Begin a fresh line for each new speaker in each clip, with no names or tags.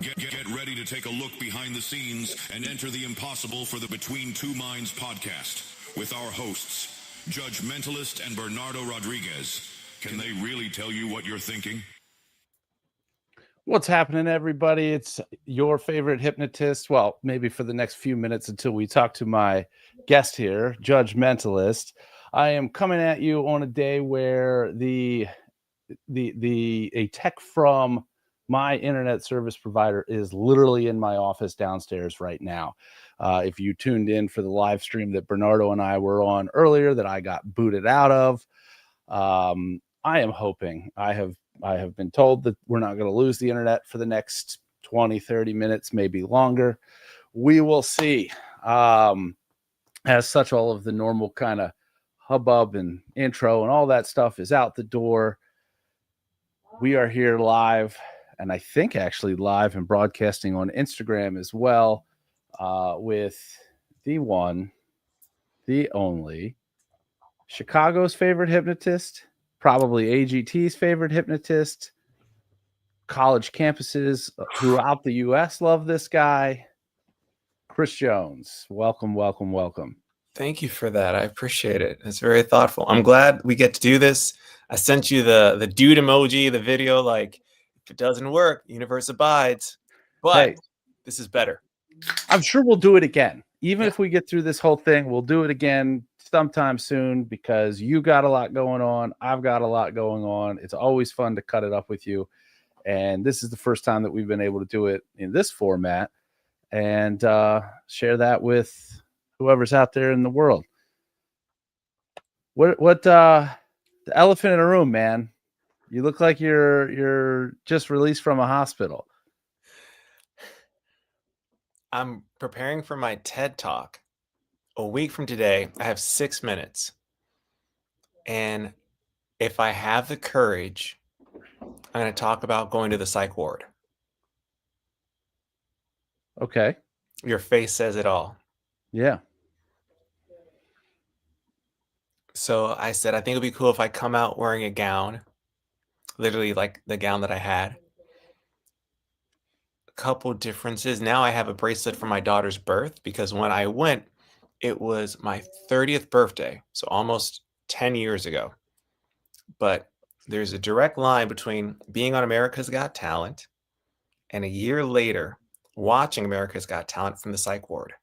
Get ready to take a look behind the scenes and enter the impossible for the Between Two Minds podcast with our hosts, Judge Mentalist and Bernardo Rodriguez. Can they really tell you what you're thinking?
What's happening, everybody? It's your favorite hypnotist. Well, maybe for the next few minutes until we talk to my guest here, Judge Mentalist. I am coming at you on a day where a tech from my internet service provider is literally in my office downstairs right now. If you tuned in for the live stream that Bernardo and I were on earlier that I got booted out of, I am hoping, I have been told that we're not going to lose the internet for the next 20, 30 minutes, maybe longer. We will see. As such, all of the normal kind of hubbub and intro and all that stuff is out the door. We are here live, and I think actually live and broadcasting on Instagram as well, with the one, the only, Chicago's favorite hypnotist, probably AGT's favorite hypnotist. College campuses throughout the U.S. love this guy, Chrisjones. Welcome, welcome, welcome.
Thank you for that. I appreciate it. It's very thoughtful. I'm glad we get to do this. I sent you the dude emoji, the video. Like, if it doesn't work, universe abides. But hey, this is better.
I'm sure we'll do it again. Even if we get through this whole thing, we'll do it again sometime soon because you got a lot going on. I've got a lot going on. It's always fun to cut it up with you. And this is the first time that we've been able to do it in this format and share that with whoever's out there in the world. What the elephant in the room, man? You look like you're just released from a hospital.
I'm preparing for my TED Talk. A week from today, I have 6 minutes. And if I have the courage, I'm going to talk about going to the psych ward.
Okay.
Your face says it all.
Yeah.
So I said, I think it'd be cool if I come out wearing a gown, literally like the gown that I had. A couple differences. Now I have a bracelet for my daughter's birth because when I went, it was my 30th birthday. So almost 10 years ago. But there's a direct line between being on America's Got Talent and a year later watching America's Got Talent from the psych ward.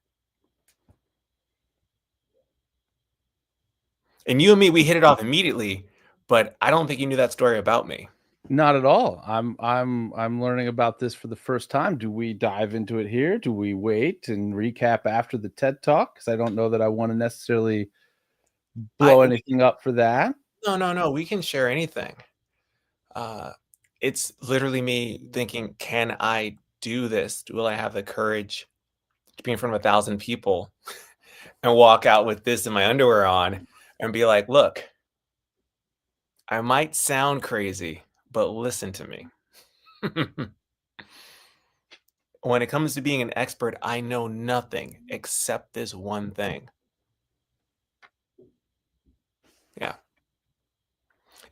And you and me, we hit it off immediately, but I don't think you knew that story about me.
Not at all. I'm learning about this for the first time. Do we dive into it here? Do we wait and recap after the TED Talk? Because I don't know that I want to necessarily blow anything up for that.
No. We can share anything. It's literally me thinking, can I do this? Will I have the courage to be in front of 1,000 people and walk out with this in my underwear on and be like, look, I might sound crazy, but listen to me. When it comes to being an expert, I know nothing except this one thing. Yeah.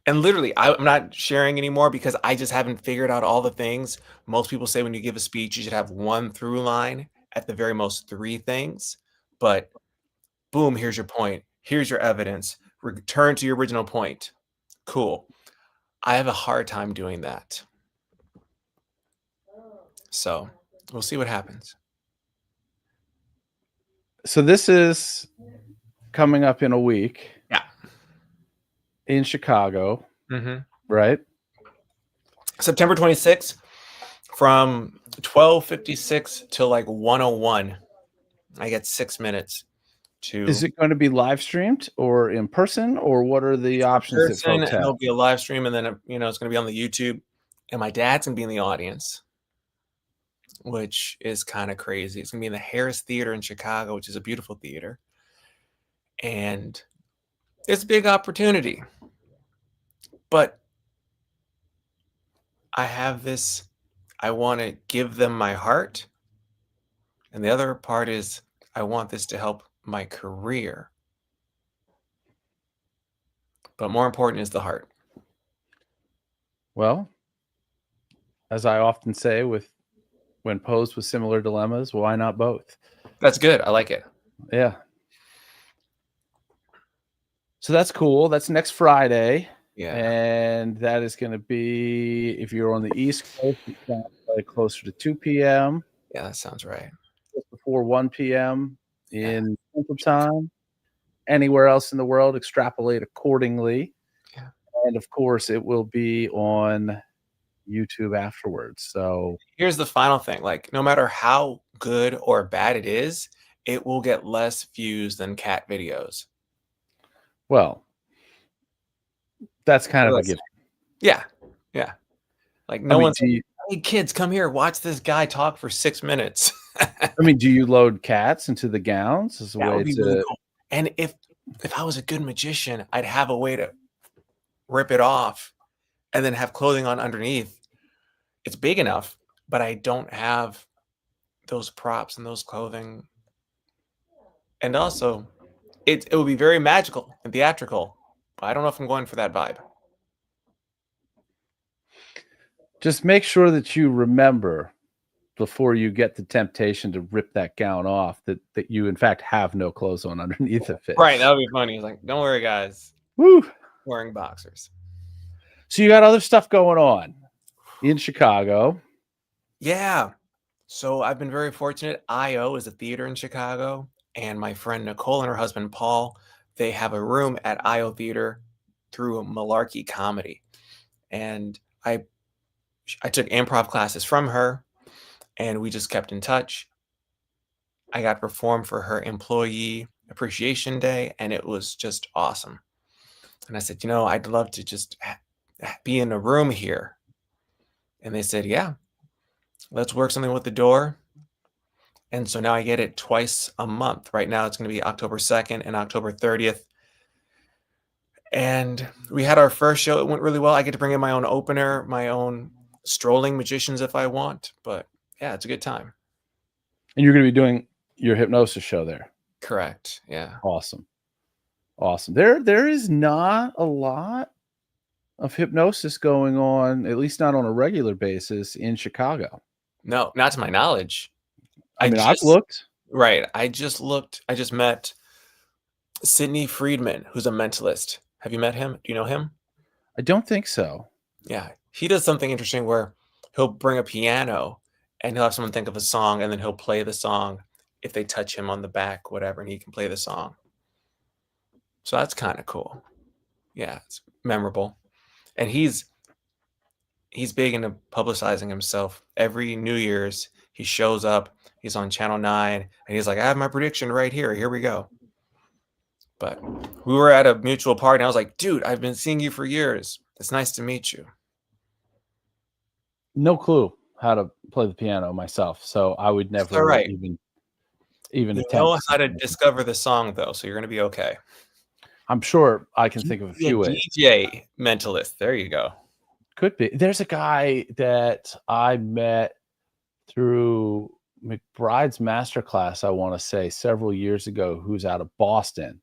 And literally, I'm not sharing anymore because I just haven't figured out all the things. Most people say when you give a speech, you should have one through line, at the very most 3 things. But boom, here's your point. Here's your evidence. Return to your original point. Cool. I have a hard time doing that. So we'll see what happens.
So this is coming up in a week.
Yeah.
In Chicago. Right?
September 26th from 12:56 to like 1:01. I get 6 minutes.
Is it going to be live streamed or in person, or what are the options that folks have?
It'll be a live stream, and then it's going to be on the YouTube, and my dad's going to be in the audience, which is kind of crazy. It's going to be in the Harris Theater in Chicago, which is a beautiful theater, and it's a big opportunity. But I have this. I want to give them my heart, and the other part is I want this to help my career. But more important is the heart.
Well, as I often say with when posed with similar dilemmas, why not both?
That's good. I like it.
Yeah. So that's cool. That's next Friday.
Yeah.
And that is going to be, if you're on the East Coast, it's probably closer to 2 p.m.
Yeah, that sounds right.
just before 1 p.m.
Yeah.
in Central Time. Anywhere else in the world, extrapolate accordingly.
Yeah.
And of course, it will be on YouTube afterwards. So
Here's the final thing. Like, no matter how good or bad it is, it will get less views than cat videos.
well, that's kind of a gift.
Yeah. Yeah. Like, no one's like, hey, kids, come here, watch this guy talk for 6 minutes.
I mean, do you load cats into the gowns as a
That
way
would be
to?
really cool. And if I was a good magician, I'd have a way to rip it off and then have clothing on underneath. It's big enough, but I don't have those props and those clothing. And also, it would be very magical and theatrical. But I don't know if I'm going for that vibe.
Just make sure that you remember before you get the temptation to rip that gown off that you in fact have no clothes on underneath of it.
Right, that would be funny. It's like, don't worry, guys.
Woo!
Wearing boxers.
So you got other stuff going on in Chicago.
Yeah. So I've been very fortunate. IO is a theater in Chicago, and my friend Nicole and her husband Paul, they have a room at IO Theater through Malarkey Comedy. And I took improv classes from her, and we just kept in touch. I got to perform for her Employee Appreciation Day, and it was just awesome. And I said, I'd love to just be in a room here. And they said, yeah, let's work something with the door. And so now I get it twice a month. Right now it's going to be October 2nd and October 30th. And we had our first show. It went really well. I get to bring in my own opener, my own strolling magicians if I want. But yeah, it's a good time.
And you're going to be doing your hypnosis show there.
Correct. Yeah.
Awesome. There is not a lot of hypnosis going on, at least not on a regular basis in Chicago.
No, not to my knowledge.
I've looked.
Right. I just met Sidney Friedman, who's a mentalist. Have you met him? Do you know him?
I don't think so.
Yeah. He does something interesting where he'll bring a piano and he'll have someone think of a song and then he'll play the song if they touch him on the back, whatever, and he can play the song. So that's kind of cool. Yeah, it's memorable. And he's big into publicizing himself. Every New Year's, he shows up. He's on Channel 9, and he's like, I have my prediction right here. Here we go. But we were at a mutual party, and I was like, dude, I've been seeing you for years. It's nice to meet you.
No clue how to play the piano myself, so I would never even attempt.
Know how to discover the song, though, so you're going to be okay.
I'm sure I can think of a few ways.
DJ Mentalist. There you go.
Could be. There's a guy that I met through McBride's masterclass, I want to say, several years ago, who's out of Boston,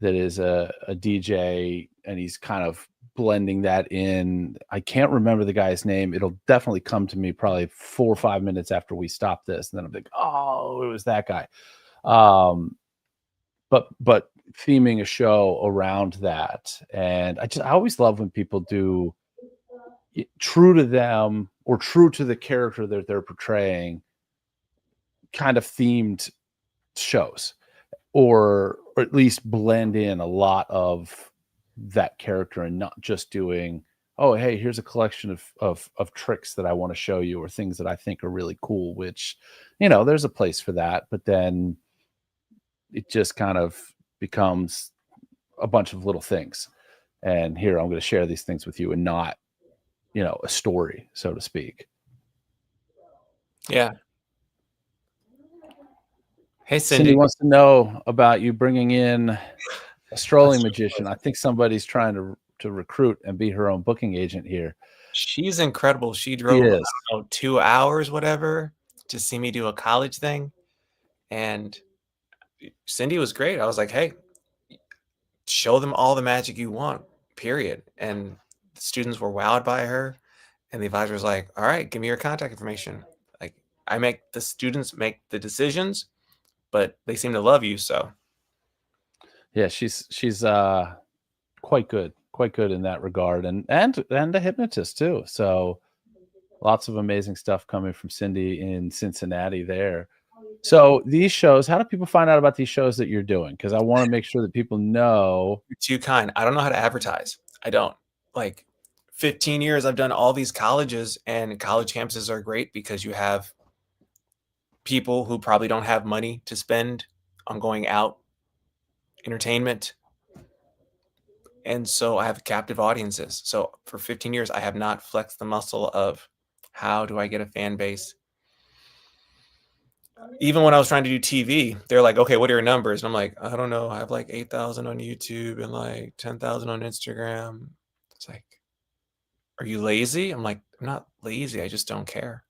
that is a DJ, and he's kind of blending that in. I can't remember the guy's name. It'll definitely come to me probably 4 or 5 minutes after we stop this, and then I'm like, oh, it was that guy. But theming a show around that, and I always love when people do true to them or true to the character that they're portraying kind of themed shows, or at least blend in a lot of that character and not just doing, oh, hey, here's a collection of tricks that I want to show you or things that I think are really cool, which, there's a place for that, but then it just kind of becomes a bunch of little things. And here, I'm going to share these things with you and not, a story, so to speak.
Yeah. Hey, Cindy
wants to know about you bringing in a strolling magician. I think somebody's trying to recruit and be her own booking agent here.
She's incredible. She drove, I don't know, 2 hours, whatever, to see me do a college thing. And Cindy was great. I was like, hey, show them all the magic you want, period. And the students were wowed by her. And the advisor was like, all right, give me your contact information. I make the students make the decisions, but they seem to love you. So
Yeah, she's quite good in that regard, and a hypnotist too. So lots of amazing stuff coming from Cindy in Cincinnati there. So these shows, how do people find out about these shows that you're doing? Because I want to make sure that people know.
you're too kind. I don't know how to advertise. I don't. Like 15 years, I've done all these colleges, and college campuses are great because you have people who probably don't have money to spend on going out, entertainment. And so I have captive audiences. So for 15 years, I have not flexed the muscle of how do I get a fan base? Even when I was trying to do TV, they're like, okay, what are your numbers? And I'm like, I don't know. I have like 8,000 on YouTube and like 10,000 on Instagram. It's like, are you lazy? I'm like, I'm not lazy. I just don't care.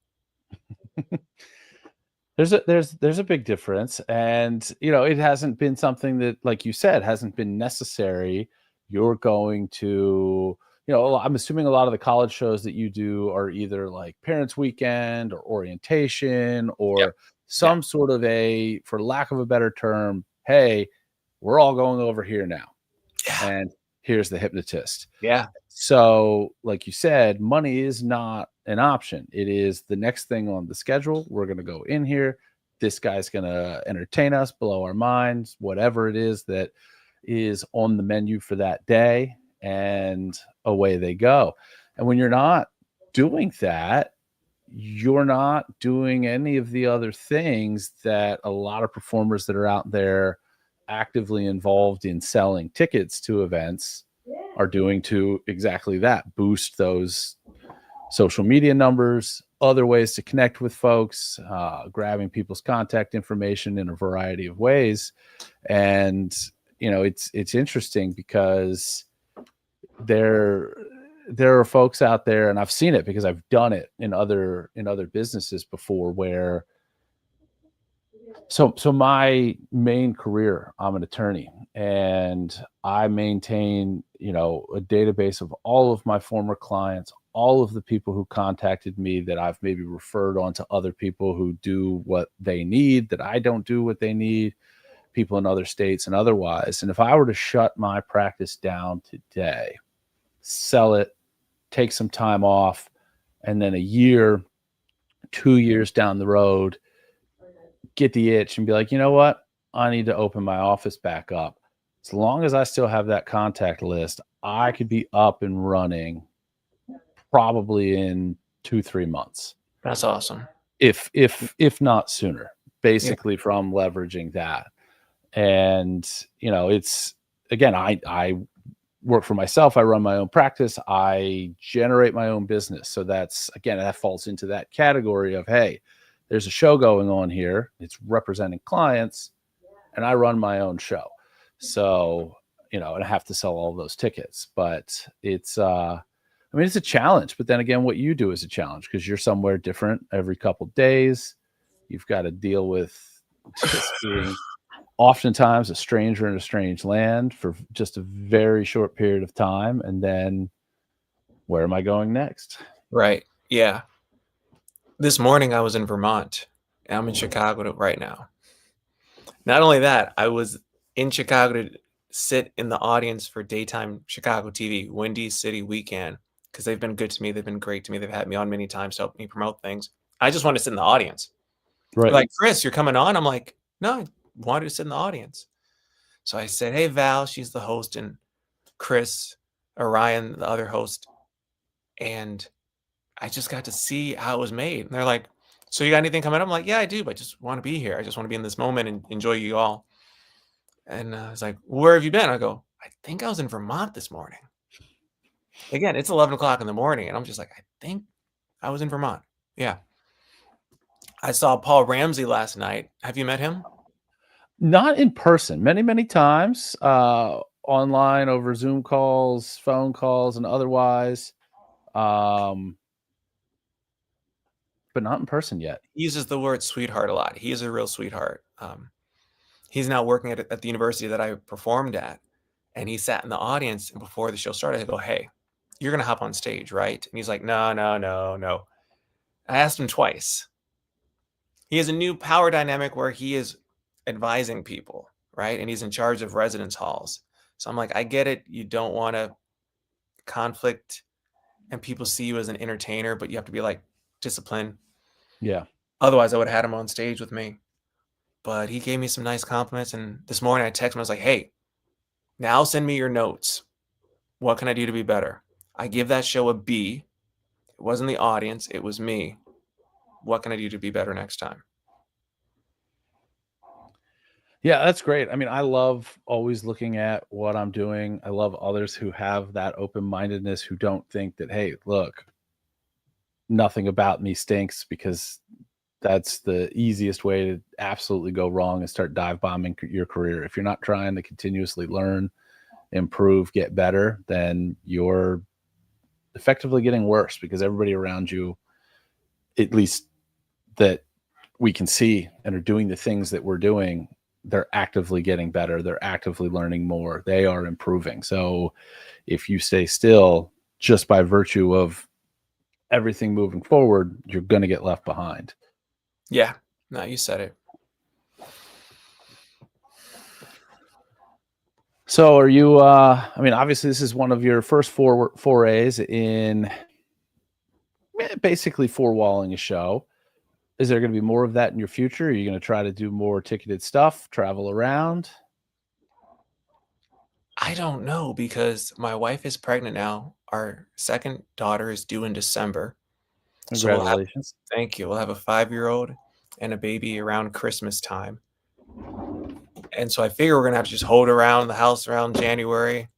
There's a big difference, and it hasn't been something that, like you said, hasn't been necessary. You're going to, I'm assuming a lot of the college shows that you do are either like Parents Weekend or orientation
Yep.
or
Yeah.
some sort of a, for lack of a better term, hey, we're all going over here now,
Yeah.
and here's the hypnotist.
Yeah.
So, like you said, money is not an option. It is the next thing on the schedule. We're going to go in here. This guy's going to entertain us, blow our minds, whatever it is that is on the menu for that day, and away they go. And when you're not doing that, you're not doing any of the other things that a lot of performers that are out there actively involved in selling tickets to events are doing to exactly that, boost those social media numbers, other ways to connect with folks, grabbing people's contact information in a variety of ways. And it's interesting because there are folks out there, and I've seen it because I've done it in other businesses before, where so my main career, I'm an attorney, and I maintain, a database of all of my former clients, all of the people who contacted me that I've maybe referred on to other people who do what they need, that I don't do what they need, people in other states and otherwise. And if I were to shut my practice down today, sell it, take some time off, and then a year, 2 years down the road, get the itch and be like, you know what? I need to open my office back up. As long as I still have that contact list, I could be up and running probably in 2-3 months.
That's awesome.
If not sooner, basically, from leveraging that. And, it's, again, I work for myself. I run my own practice. I generate my own business. So that's, again, that falls into that category of, hey, there's a show going on here. It's representing clients, and I run my own show. So, and I have to sell all those tickets, but it's, it's a challenge. But then again, what you do is a challenge because you're somewhere different every couple of days. You've got to deal with just being oftentimes a stranger in a strange land for just a very short period of time. And then where am I going next?
Right. Yeah. This morning I was in Vermont. I'm in Chicago right now. Not only that, I was in Chicago to sit in the audience for daytime Chicago TV, Windy City Weekend, because they've been good to me. They've been great to me. They've had me on many times to help me promote things. I just want to sit in the audience.
Right.
Like, Chris, you're coming on? I'm like, no, I wanted to sit in the audience. So I said, hey, Val, she's the host, and Chris, Orion, the other host. And I just got to see how it was made. And they're like, so you got anything coming up? I'm like, yeah, I do, but I just want to be here. I just want to be in this moment and enjoy you all. And I was like, where have you been? I go, I think I was in Vermont this morning. Again, it's 11 o'clock in the morning. And I'm just like, I think I was in Vermont. Yeah. I saw Paul Ramsey last night. Have you met him?
Not in person, many times, online, over Zoom calls, phone calls, and otherwise. But not in person yet.
He uses the word sweetheart a lot. He is a real sweetheart. He's now working at the university that I performed at. And he sat in the audience. And before the show started, I go, hey, you're going to hop on stage, right? And he's like, no. I asked him twice. he has a new power dynamic where he is advising people, right? And he's in charge of residence halls. So I'm like, I get it. You don't want to conflict and people see you as an entertainer, but you have to be like disciplined.
Yeah.
Otherwise, I would have had him on stage with me. But he gave me some nice compliments. And this morning I texted him. I was like, hey, now send me your notes. What can I do to be better? I give that show a B. It wasn't the audience. It was me. What can I do to be better next time?
Yeah, that's great. I mean, I love always looking at what I'm doing. I love others who have that open-mindedness, who don't think that, hey, look, nothing about me stinks, because that's the easiest way to absolutely go wrong and start dive bombing your career. If you're not trying to continuously learn, improve, get better, then you're effectively getting worse, because everybody around you, at least that we can see and are doing the things that we're doing, they're actively getting better. They're actively learning more. They are improving. So if you stay still just by virtue of everything moving forward, you're going to get left behind.
Yeah, no, you said it.
So are you, I mean, obviously this is one of your first forays in basically four-walling a show. Is there going to be more of that in your future? Are you going to try to do more ticketed stuff, travel around?
I don't know, because my wife is pregnant now. Our second daughter is due in December. So
Congratulations.
thank you. We'll have a 5-year-old and a baby around Christmas time. And so I figure we're going to have to just hold around the house around January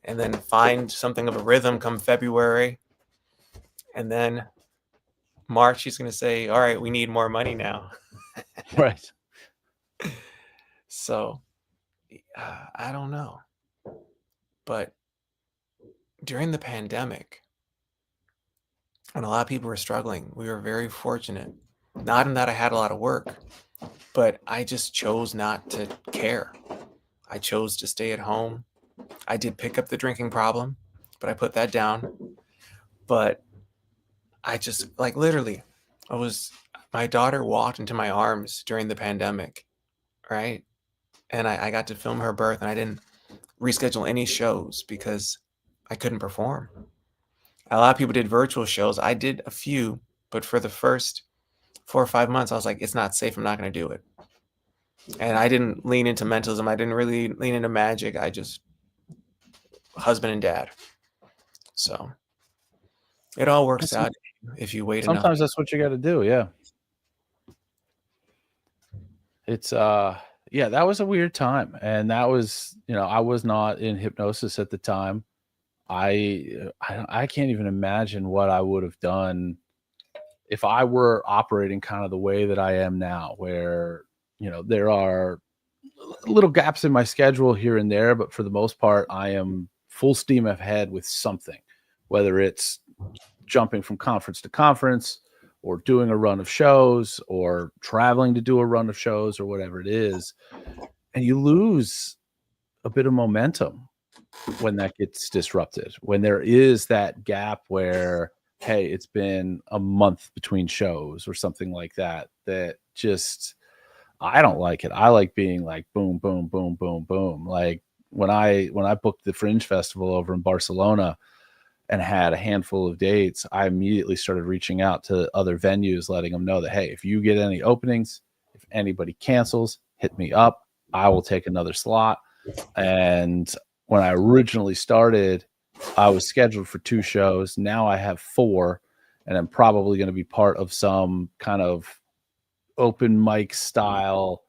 and then find something of a rhythm come February. And then March, she's going to say, all right, we need more money now.
Right.
So I don't know. But during the pandemic, when a lot of people were struggling, we were very fortunate. Not in that I had a lot of work, but I just chose not to care. I chose to stay at home. I did pick up the drinking problem, but I put that down. But I just, like, literally, my daughter walked into my arms during the pandemic, right? And I got to film her birth, and I didn't reschedule any shows because I couldn't perform. A lot of people did virtual shows. I did a few, but for the first 4 or 5 months, I was like, it's not safe. I'm not going to do it. And I didn't lean into mentalism. I didn't really lean into magic. I just husband and dad. So it all works out if you wait enough.
Sometimes that's what you got to do. Yeah. It's, yeah, that was a weird time. And that was, I was not in hypnosis at the time. I can't even imagine what I would have done if I were operating kind of the way that I am now, where, there are little gaps in my schedule here and there, but for the most part, I am full steam ahead with something, whether it's jumping from conference to conference or doing a run of shows or traveling to do a run of shows or whatever it is. And you lose a bit of momentum when that gets disrupted, when there is that gap where, hey, it's been a month between shows or something like that, that just, I don't like it. I like being like boom, boom, boom, boom, boom. Like when I booked the Fringe Festival over in Barcelona and had a handful of dates, I immediately started reaching out to other venues, letting them know that, hey, if you get any openings, if anybody cancels, hit me up. I will take another slot. And when I originally started, I was scheduled for 2 shows. Now I have 4, and I'm probably going to be part of some kind of open mic style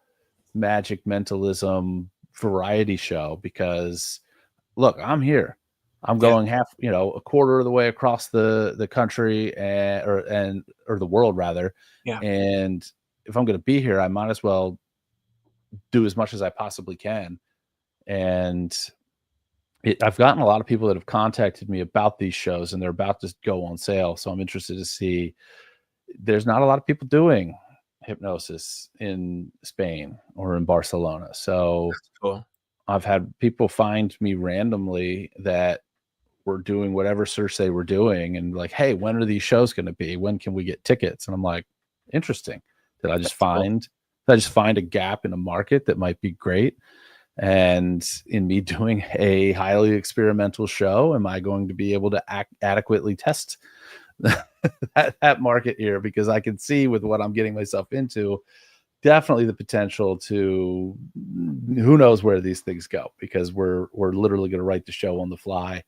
magic mentalism variety show, because look, I'm here. I'm going a quarter of the way across the country or the world rather.
Yeah.
And if I'm going to be here, I might as well do as much as I possibly can. And I've gotten a lot of people that have contacted me about these shows, and they're about to go on sale. So I'm interested to see. There's not a lot of people doing hypnosis in Spain or in Barcelona. So
Cool.
I've had people find me randomly that were doing whatever search they were doing, and like, hey, when are these shows going to be? When can we get tickets? And I'm like, interesting. that I
That's cool.
just find a gap in a market that might be great. And in me doing a highly experimental show, am I going to be able to adequately test that market here? Because I can see with what I'm getting myself into, definitely the potential to, who knows where these things go, because we're literally going to write the show on the fly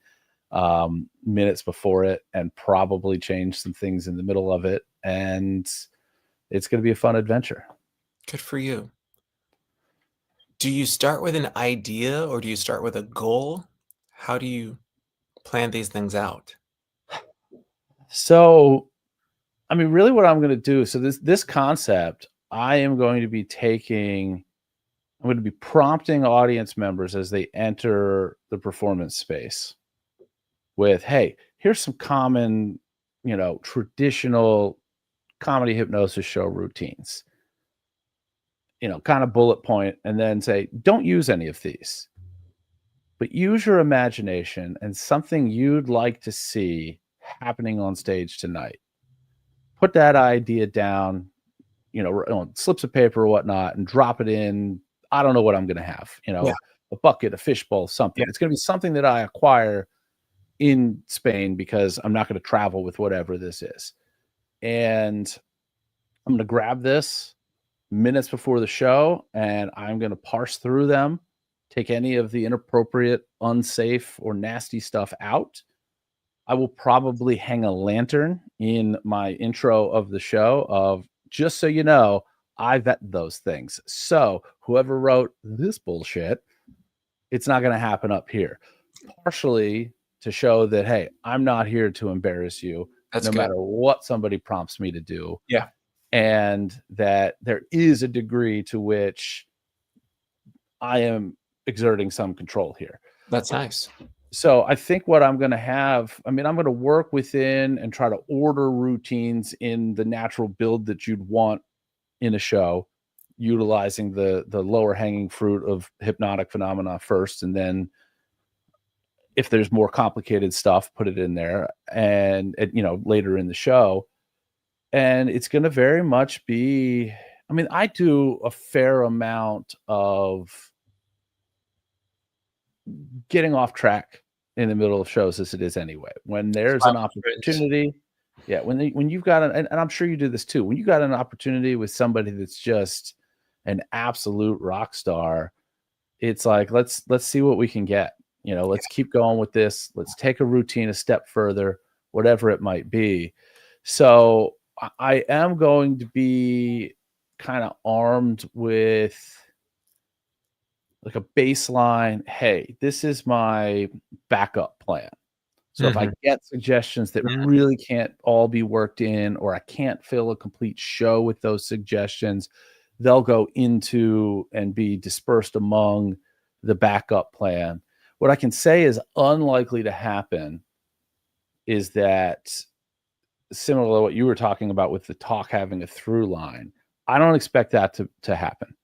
minutes before it, and probably change some things in the middle of it. And it's going to be a fun adventure.
Good for you. Do you start with an idea or do you start with a goal? How do you plan these things out?
So, I mean, really what I'm going to do, so this concept, I am going to be taking, I'm going to be prompting audience members as they enter the performance space with, hey, here's some common, traditional comedy hypnosis show routines, kind of bullet point, and then say, don't use any of these, but use your imagination and something you'd like to see happening on stage tonight. Put that idea down, on slips of paper or whatnot, and drop it in. I don't know what I'm going to have,
Yeah.
a bucket, a fishbowl, something.
Yeah.
It's going to be something that I acquire in Spain, because I'm not going to travel with whatever this is. And I'm going to grab this minutes before the show, and I'm going to parse through them, take any of the inappropriate, unsafe, or nasty stuff out. I will probably hang a lantern in my intro of the show of, just so you know, I vet those things. So whoever wrote this bullshit, it's not going to happen up here. Partially to show that, hey, I'm not here to embarrass you,
That's
no
good.
matter what somebody prompts me to do.
Yeah.
And that there is a degree to which I am exerting some control here.
That's nice.
So I think what I'm going to have, I'm going to work within and try to order routines in the natural build that you'd want in a show, utilizing the lower hanging fruit of hypnotic phenomena first, and then if there's more complicated stuff, put it in there, and later in the show. And it's going to very much be, I do a fair amount of getting off track in the middle of shows, as it is anyway. When there's an opportunity, when you've got and I'm sure you do this too, when you got an opportunity with somebody that's just an absolute rock star, it's like, let's see what we can get. Let's keep going with this. Let's take a routine a step further, whatever it might be. So I am going to be kind of armed with like a baseline. Hey, this is my backup plan. So if I get suggestions that really can't all be worked in, or I can't fill a complete show with those suggestions, they'll go into and be dispersed among the backup plan. What I can say is unlikely to happen is that, similar to what you were talking about with the talk having a through line, I don't expect that to happen.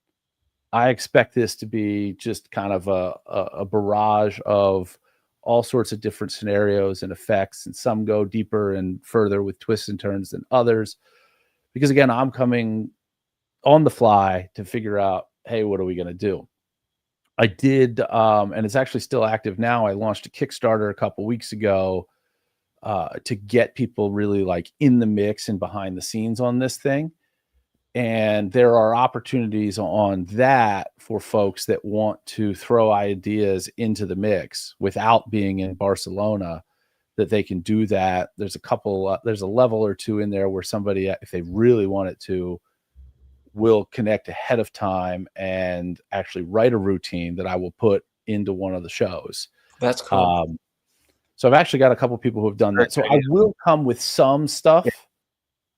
I expect this to be just kind of a barrage of all sorts of different scenarios and effects, and some go deeper and further with twists and turns than others. Because again, I'm coming on the fly to figure out, hey, what are we going to do? I did, and it's actually still active now. I launched a Kickstarter a couple weeks ago to get people really like in the mix and behind the scenes on this thing. And there are opportunities on that for folks that want to throw ideas into the mix without being in Barcelona, that they can do that. There's a couple, there's a level or two in there where somebody, if they really want it to, will connect ahead of time and actually write a routine that I will put into one of the shows.
That's cool.
So I've actually got a couple people who have done that. So I will come with some stuff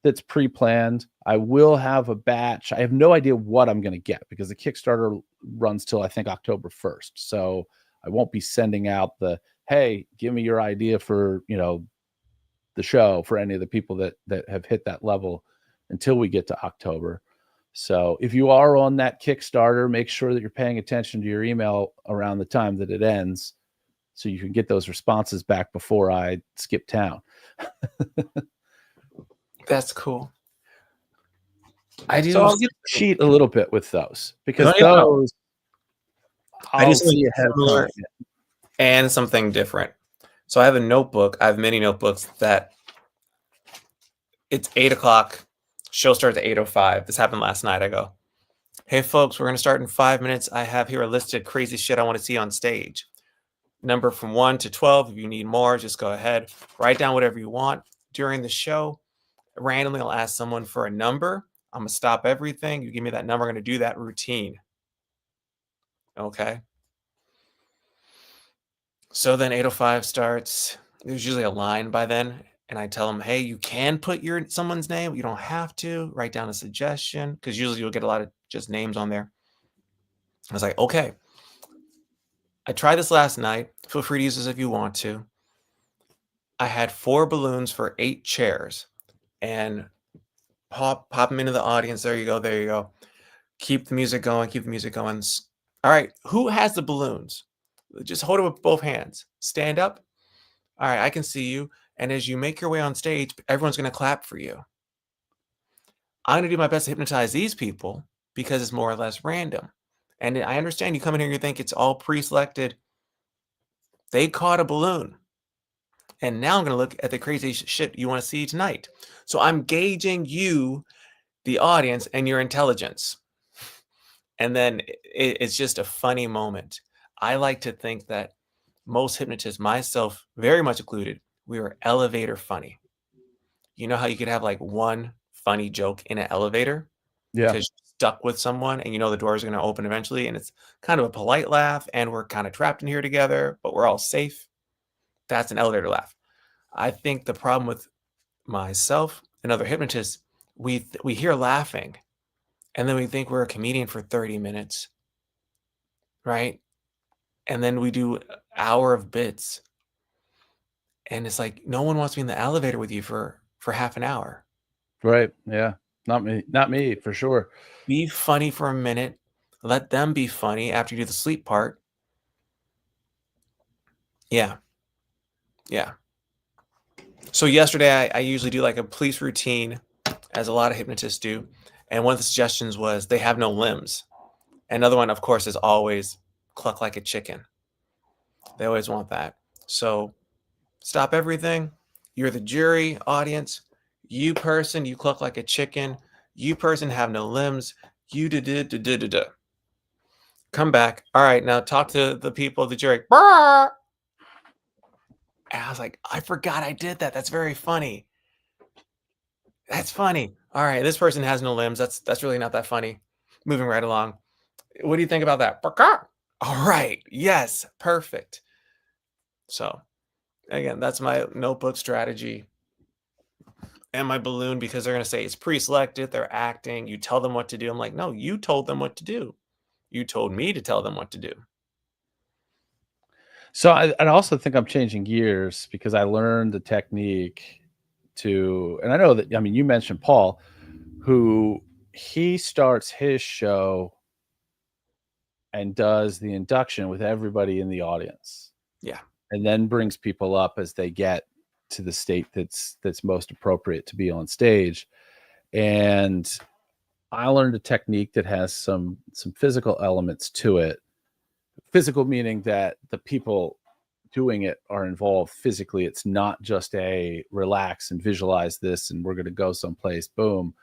that's pre-planned. I will have a batch. I have no idea what I'm going to get, because the Kickstarter runs till I think October 1st. So I won't be sending out the, hey, give me your idea for, the show for any of the people that have hit that level until we get to October. So if you are on that Kickstarter, make sure that you're paying attention to your email around the time that it ends, so you can get those responses back before I skip town.
That's cool. I do.
So I'll get to cheat a little bit with those because
No, no.
those
I do
I'll
something
see ahead of
similar
time.
and something different. So I have a notebook. I have many notebooks that it's 8 o'clock. Show starts at 8:05. This happened last night. I go, hey folks, we're gonna start in 5 minutes. I have here a list of crazy shit I want to see on stage. Number from 1 to 12. If you need more, just go ahead. Write down whatever you want during the show. Randomly, I'll ask someone for a number. I'm gonna stop everything. You give me that number. I'm gonna do that routine. Okay. So then 8:05 starts. There's usually a line by then, and I tell them, hey, you can put someone's name. You don't have to. Write down a suggestion because usually you'll get a lot of just names on there. I was like, okay. I tried this last night. Feel free to use this if you want to. I had 4 balloons for 8 chairs, and pop them into the audience. There you go. There you go. Keep the music going. Keep the music going. All right. Who has the balloons? Just hold it with both hands. Stand up. All right. I can see you. And as you make your way on stage, everyone's going to clap for you. I'm going to do my best to hypnotize these people because it's more or less random. And I understand you come in here, you think it's all pre-selected. They caught a balloon. And now I'm going to look at the crazy shit you want to see tonight. So I'm gauging you, the audience, and your intelligence. And then it's just a funny moment. I like to think that most hypnotists, myself very much included, we were elevator funny. You know how you could have like one funny joke in an elevator?
Yeah.
Because you're stuck with someone and you know the doors are going to open eventually. And it's kind of a polite laugh. And we're kind of trapped in here together, but we're all safe. That's an elevator laugh. I think the problem with myself and other hypnotists, we hear laughing and then we think we're a comedian for 30 minutes, right? And then we do an hour of bits. And it's like, no one wants to be in the elevator with you for half an hour.
Right. Yeah. Not me for sure.
Be funny for a minute. Let them be funny after you do the sleep part. Yeah. Yeah. So yesterday I usually do like a police routine, as a lot of hypnotists do. And one of the suggestions was they have no limbs. Another one, of course, is always cluck like a chicken. They always want that. So stop everything. You're the jury, audience. You person, you cluck like a chicken. You person have no limbs. You da-da-da-da-da-da. Come back. All right, now talk to the people of the jury. Brr! And I was like, I forgot I did that. That's very funny. That's funny. All right, this person has no limbs. That's really not that funny. Moving right along. What do you think about that? All right. Yes. Perfect. So again, that's my notebook strategy and my balloon, because they're going to say it's pre-selected. They're acting. You tell them what to do. I'm like, no, you told them what to do. You told me to tell them what to do.
So I also think I'm changing gears because I learned the technique and I know that, I mean, you mentioned Paul, who he starts his show and does the induction with everybody in the audience.
Yeah.
And then brings people up as they get to the state that's most appropriate to be on stage. And I learned a technique that has some physical elements to it. Physical meaning that the people doing it are involved physically. It's not just a relax and visualize this and we're going to go someplace, boom.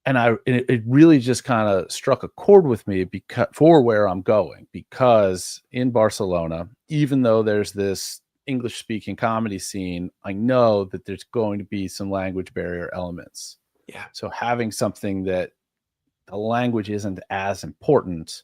And it really just kind of struck a chord with me for where I'm going, because in Barcelona, even though there's this English speaking comedy scene, I know that there's going to be some language barrier elements.
Yeah.
So having something that the language isn't as important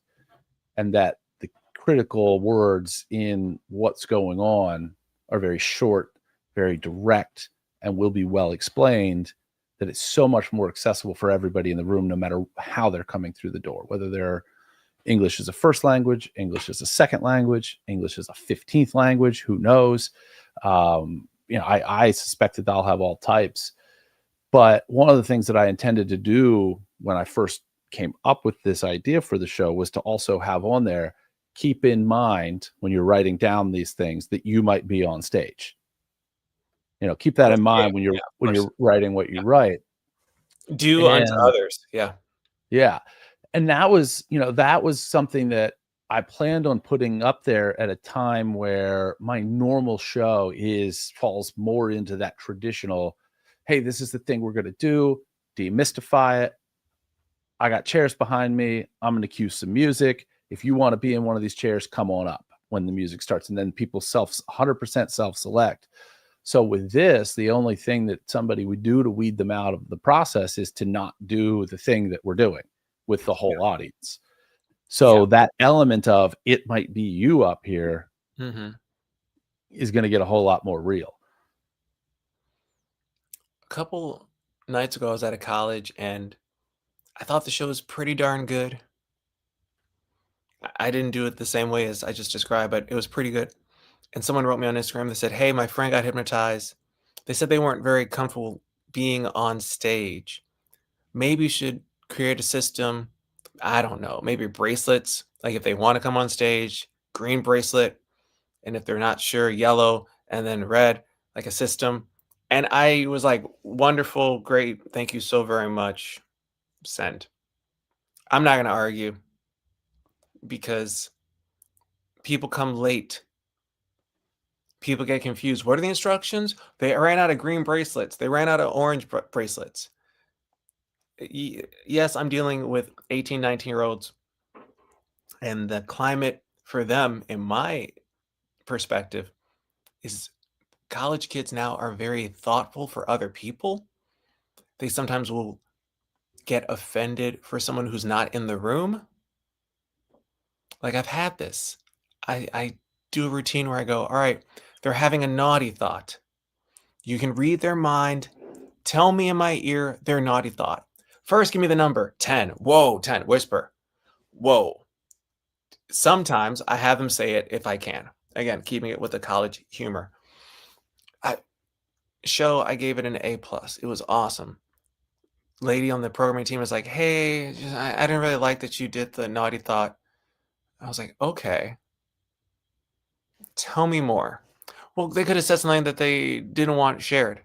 and that the critical words in what's going on are very short, very direct, and will be well explained, that it's so much more accessible for everybody in the room, no matter how they're coming through the door, whether they're English as a first language, English as a second language, English as a 15th language, who knows? I suspect that I'll have all types. But one of the things that I intended to do when I first came up with this idea for the show was to also have on there, keep in mind when you're writing down these things that you might be on stage. Keep that in mind when you're writing what you write.
Do unto
And
others. Yeah.
yeah, and that was, that was something that I planned on putting up there at a time where my normal show falls more into that traditional, hey, this is the thing we're going to do, demystify it. I got chairs behind me. I'm going to cue some music. If you want to be in one of these chairs, come on up when the music starts. And then people 100% self-select. So with this, the only thing that somebody would do to weed them out of the process is to not do the thing that we're doing with the whole audience. So that element of it might be you up here is going to get a whole lot more real.
A couple nights ago, I was at a college and I thought the show was pretty darn good. I didn't do it the same way as I just described, but it was pretty good. And someone wrote me on Instagram that said, hey, my friend got hypnotized. They said they weren't very comfortable being on stage. Maybe you should create a system. I don't know, maybe bracelets. Like if they want to come on stage, green bracelet. And if they're not sure, yellow, and then red, like a system. And I was like, wonderful, great. Thank you so very much. Send. I'm not going to argue because people come late. People get confused. What are the instructions? They ran out of green bracelets. They ran out of orange bracelets. Yes, I'm dealing with 18, 19-year-olds. And the climate for them, in my perspective, is college kids now are very thoughtful for other people. They sometimes will get offended for someone who's not in the room. Like I've had this. I do a routine where I go, all right, they're having a naughty thought. You can read their mind. Tell me in my ear their naughty thought. First, give me the number 10. Whoa, 10. Whisper. Whoa. Sometimes I have them say it if I can. Again, keeping it with the college humor. I gave it an A+. It was awesome. Lady on the programming team was like, hey, I didn't really like that you did the naughty thought. I was like, okay. Tell me more. Well, they could have said something that they didn't want shared.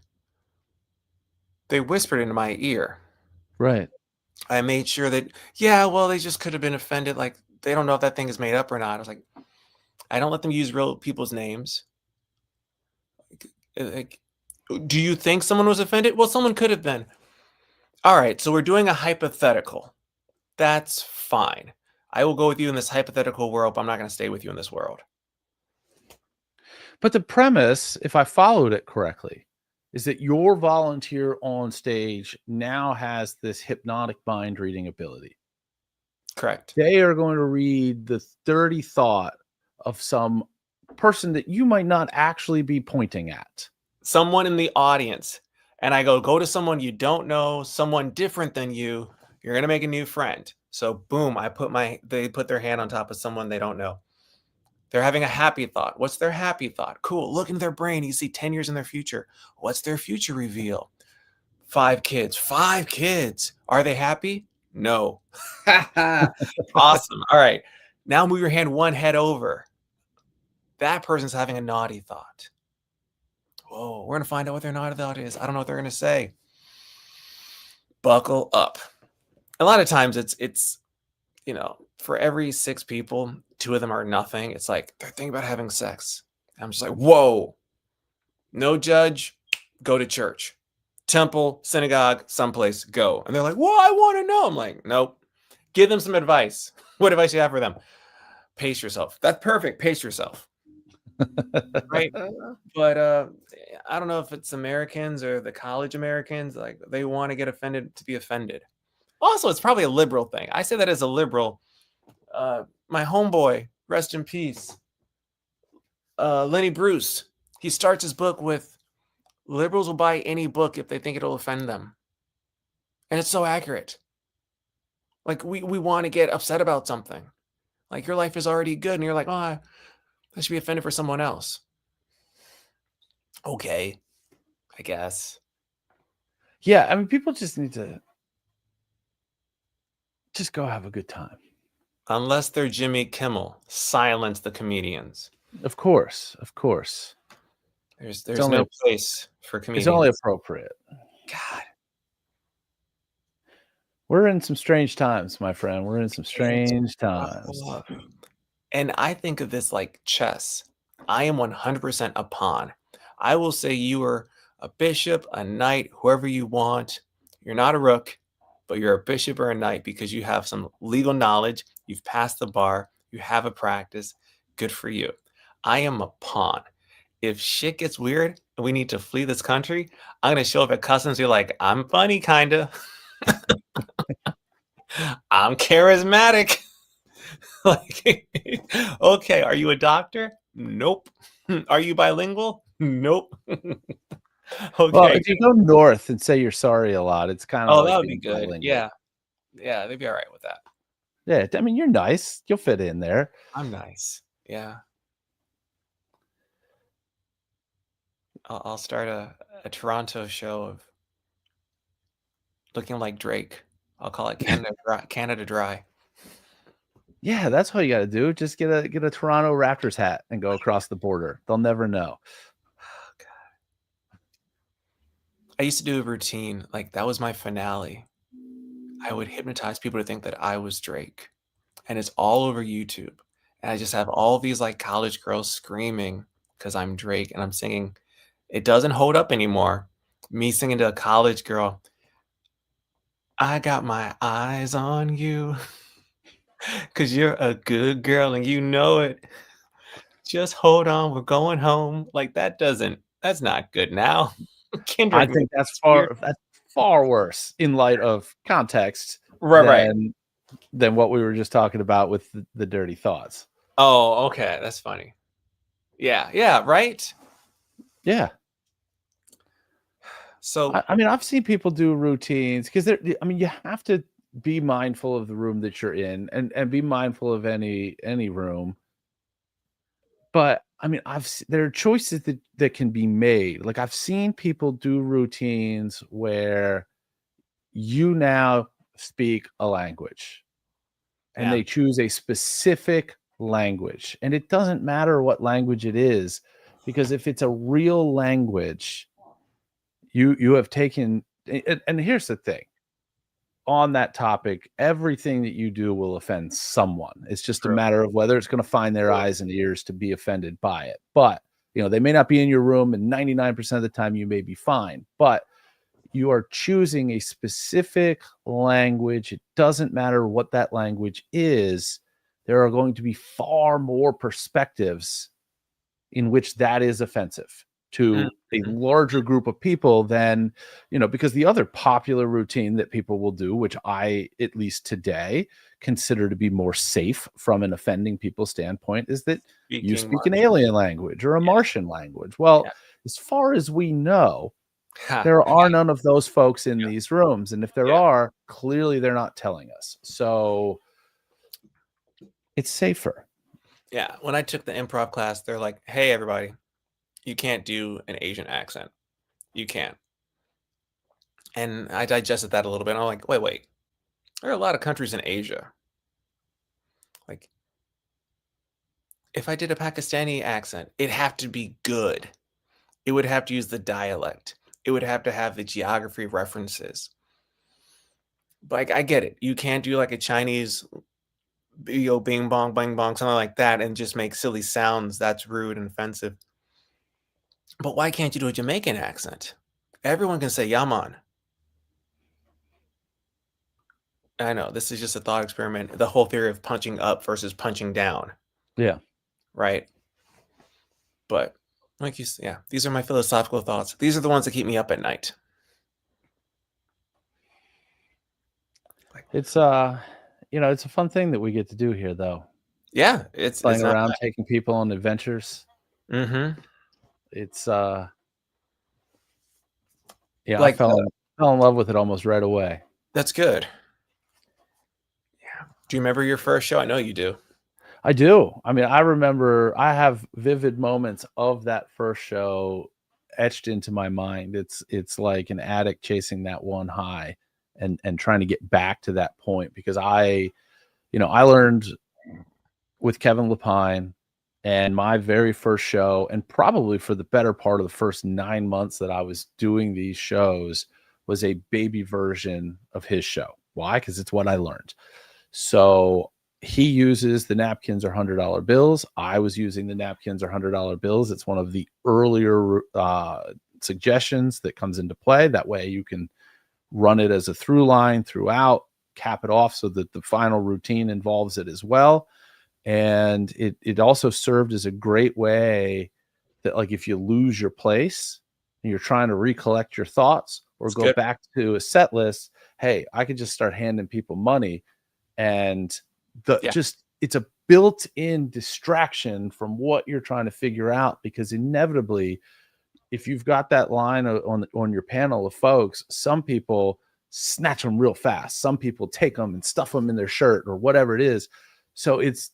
They whispered into my ear.
Right.
I made sure that, yeah, well, they just could have been offended. Like, they don't know if that thing is made up or not. I was like, I don't let them use real people's names. Like, do you think someone was offended? Well, someone could have been. All right, so we're doing a hypothetical. That's fine. I will go with you in this hypothetical world, but I'm not going to stay with you in this world.
But the premise, if I followed it correctly, is that your volunteer on stage now has this hypnotic mind reading ability.
Correct.
They are going to read the dirty thought of some person that you might not actually be pointing at.
Someone in the audience. And I go to someone you don't know, someone different than you. You're going to make a new friend. So boom, they put their hand on top of someone they don't know. They're having a happy thought. What's their happy thought? Cool. Look in their brain. You see 10 years in their future. What's their future reveal? 5 kids. 5 kids. Are they happy? No. Awesome. All right. Now move your hand one head over. That person's having a naughty thought. Whoa, we're going to find out what their naughty thought is. I don't know what they're going to say. Buckle up. A lot of times it's for every 6 people, 2 of them are nothing. It's like they're thinking about having sex. I'm just like, whoa, no judge, go to church, temple, synagogue, someplace, go. And they're like, well, I want to know. I'm like, nope. Give them some advice. What advice do you have for them? Pace yourself. That's perfect. Pace yourself. Right. But I don't know if it's Americans or the college Americans, like they want to get offended to be offended. Also, it's probably a liberal thing. I say that as a liberal. My homeboy, rest in peace, Lenny Bruce, he starts his book with, liberals will buy any book if they think it'll offend them. And it's so accurate. Like we want to get upset about something. Like your life is already good and you're like, oh, I should be offended for someone else. Okay, I guess.
Yeah, I mean, people just need to just go have a good time.
Unless they're Jimmy Kimmel, silence the comedians.
Of course, of course.
There's no place for comedians.
It's only appropriate.
God.
We're in some strange times, my friend. We're in some strange times.
And I think of this like chess. I am 100% a pawn. I will say you are a bishop, a knight, whoever you want. You're not a rook, but you're a bishop or a knight because you have some legal knowledge. You've passed the bar. You have a practice. Good for you. I am a pawn. If shit gets weird and we need to flee this country, I'm going to show up at customs. You're like, I'm funny, kind of. I'm charismatic. Like, okay, are you a doctor? Nope. Are you bilingual? Nope.
Well,
Okay.
if you go north and say you're sorry a lot, it's kind of
Oh,
like
that would be
being
good.
bilingual.
Yeah. Yeah, they'd be all right with that.
Yeah, I mean, you're nice. You'll fit in there.
I'm nice. Yeah. I'll start a Toronto show of looking like Drake. I'll call it Canada Dry.
Yeah, that's all you got to do. Just get a Toronto Raptors hat and go across the border. They'll never know.
Oh, God. I used to do a routine. Like, that was my finale. I would hypnotize people to think that I was Drake. And it's all over YouTube. And I just have all these like college girls screaming because I'm Drake and I'm singing. It doesn't hold up anymore. Me singing to a college girl, I got my eyes on you because you're a good girl and you know it. Just hold on, we're going home. Like that's not good now.
I
Kendrick
think
makes
that's
it weird.
far worse in light of context
Right.
than what we were just talking about with the dirty thoughts.
Oh, okay. That's funny. Yeah. Yeah. Right.
Yeah.
So
I mean, I've seen people do routines because I mean, you have to be mindful of the room that you're in and be mindful of any room. But I mean, there are choices that can be made. Like I've seen people do routines where you now speak a language and
yeah.
they choose a specific language. And it doesn't matter what language it is, because if it's a real language, you have taken and here's the thing. On that topic, everything that you do will offend someone. It's just a
True.
matter of whether it's going to find their eyes and ears to be offended by it. But, they may not be in your room, and 99% of the time you may be fine. But you are choosing a specific language. It doesn't matter what that language is. There are going to be far more perspectives in which that is offensive to a larger group of people than, because the other popular routine that people will do, which I, at least today, consider to be more safe from an offending people standpoint, is that you speak an alien language or a Martian language. Well, as far as we know, there are none of those folks in these rooms. And if there are, clearly they're not telling us. So it's safer.
Yeah. When I took the improv class, they're like, hey, everybody, you can't do an Asian accent. You can't. And I digested that a little bit. And I'm like, wait. There are a lot of countries in Asia. Like, if I did a Pakistani accent, it'd have to be good. It would have to use the dialect. It would have to have the geography references. But I get it. You can't do like a Chinese, bing bong, bang bong, something like that, and just make silly sounds. That's rude and offensive. But why can't you do a Jamaican accent? Everyone can say Yaman. I know this is just a thought experiment. The whole theory of punching up versus punching down.
Yeah.
Right. But like you said, these are my philosophical thoughts. These are the ones that keep me up at night.
It's it's a fun thing that we get to do here, though.
Yeah, it's
playing
not
around,
bad.
taking people on adventures.
Mm-hmm.
It's I
Like
fell in love with it almost right away.
that's good. Yeah. Do you remember your first show? I know you do.
I do. I mean, I remember, I have vivid moments of that first show etched into my mind. It's like an addict chasing that one high and trying to get back to that point, because I learned with Kevin Lapine, and my very first show, and probably for the better part of the first 9 months that I was doing these shows, was a baby version of his show. Why? Because it's what I learned. So he uses the napkins or $100 bills. I was using the napkins or $100 bills. It's one of the earlier suggestions that comes into play. That way you can run it as a through line throughout, cap it off so that the final routine involves it as well. And it also served as a great way that, like, if you lose your place and you're trying to recollect your thoughts or go back to a set list, hey, I could just start handing people money, and it's a built-in distraction from what you're trying to figure out, because inevitably, if you've got that line on your panel of folks, some people snatch them real fast. Some people take them and stuff them in their shirt or whatever it is. So it's